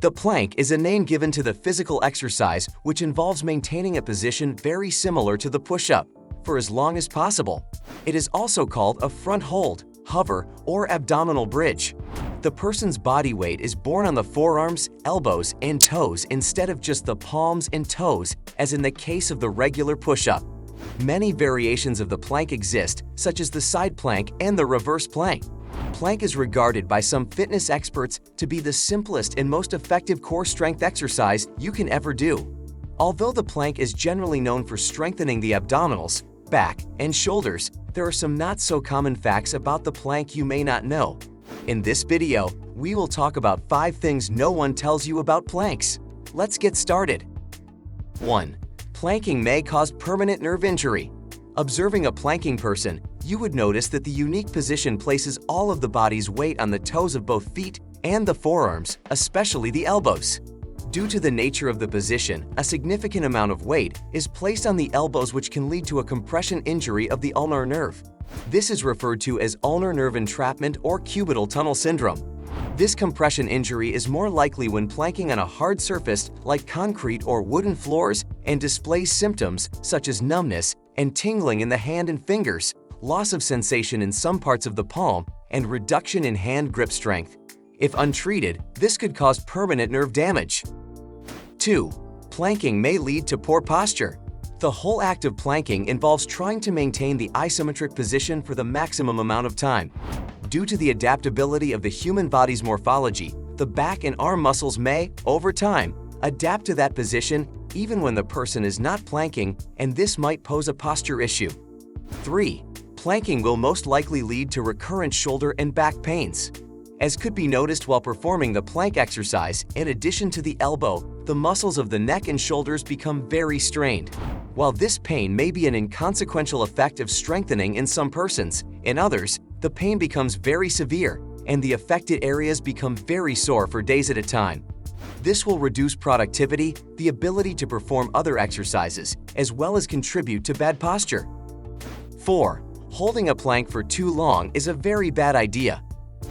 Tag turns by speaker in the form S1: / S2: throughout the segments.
S1: The plank is a name given to the physical exercise which involves maintaining a position very similar to the push-up for as long as possible. It is also called a front hold, hover, or abdominal bridge. The person's body weight is borne on the forearms, elbows, and toes instead of just the palms and toes, as in the case of the regular push-up. Many variations of the plank exist, such as the side plank and the reverse plank. Plank is regarded by some fitness experts to be the simplest and most effective core strength exercise you can ever do. Although the plank is generally known for strengthening the abdominals, back, and shoulders, there are some not-so-common facts about the plank you may not know. In this video, we will talk about 5 things no one tells you about planks. Let's get started. 1. Planking may cause permanent nerve injury. Observing a planking person, you would notice that the unique position places all of the body's weight on the toes of both feet and the forearms, especially the elbows. Due to the nature of the position, a significant amount of weight is placed on the elbows, which can lead to a compression injury of the ulnar nerve. This is referred to as ulnar nerve entrapment or cubital tunnel syndrome. This compression injury is more likely when planking on a hard surface like concrete or wooden floors and displays symptoms such as numbness and tingling in the hand and fingers, loss of sensation in some parts of the palm, and reduction in hand grip strength. If untreated, this could cause permanent nerve damage. 2. Planking may lead to poor posture. The whole act of planking involves trying to maintain the isometric position for the maximum amount of time. Due to the adaptability of the human body's morphology, the back and arm muscles may, over time, adapt to that position even when the person is not planking, and this might pose a posture issue. 3. Planking will most likely lead to recurrent shoulder and back pains. As could be noticed while performing the plank exercise, in addition to the elbow, the muscles of the neck and shoulders become very strained. While this pain may be an inconsequential effect of strengthening in some persons, in others, the pain becomes very severe, and the affected areas become very sore for days at a time. This will reduce productivity, the ability to perform other exercises, as well as contribute to bad posture. 4. Holding a plank for too long is a very bad idea.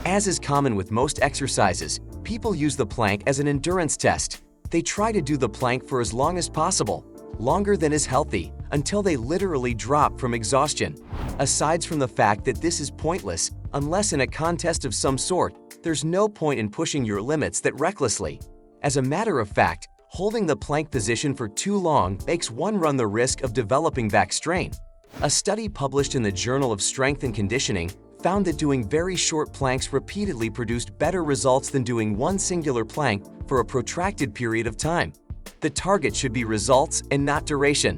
S1: As is common with most exercises, people use the plank as an endurance test. They try to do the plank for as long as possible, longer than is healthy, until they literally drop from exhaustion. Aside from the fact that this is pointless, unless in a contest of some sort, there's no point in pushing your limits that recklessly. As a matter of fact, holding the plank position for too long makes one run the risk of developing back strain. A study published in the Journal of Strength and Conditioning found that doing very short planks repeatedly produced better results than doing one singular plank for a protracted period of time. The target should be results and not duration.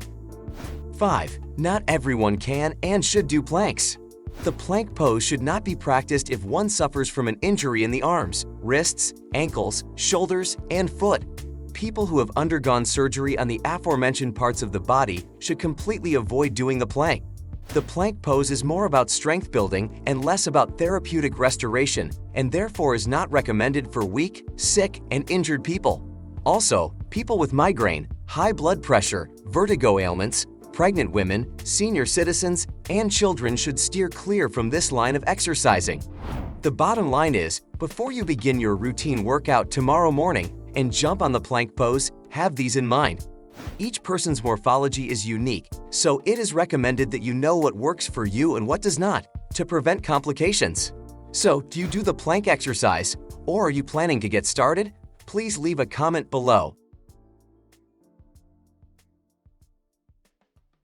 S1: 5. Not everyone can and should do planks. The plank pose should not be practiced if one suffers from an injury in the arms, wrists, ankles, shoulders, and foot. People who have undergone surgery on the aforementioned parts of the body should completely avoid doing the plank. The plank pose is more about strength building and less about therapeutic restoration, and therefore is not recommended for weak, sick, and injured people. Also, people with migraine, high blood pressure, vertigo ailments, pregnant women, senior citizens, and children should steer clear from this line of exercising. The bottom line is, before you begin your routine workout tomorrow morning and jump on the plank pose, have these in mind. Each person's morphology is unique, so it is recommended that you know what works for you and what does not, to prevent complications. So, do you do the plank exercise, or are you planning to get started? Please leave a comment below.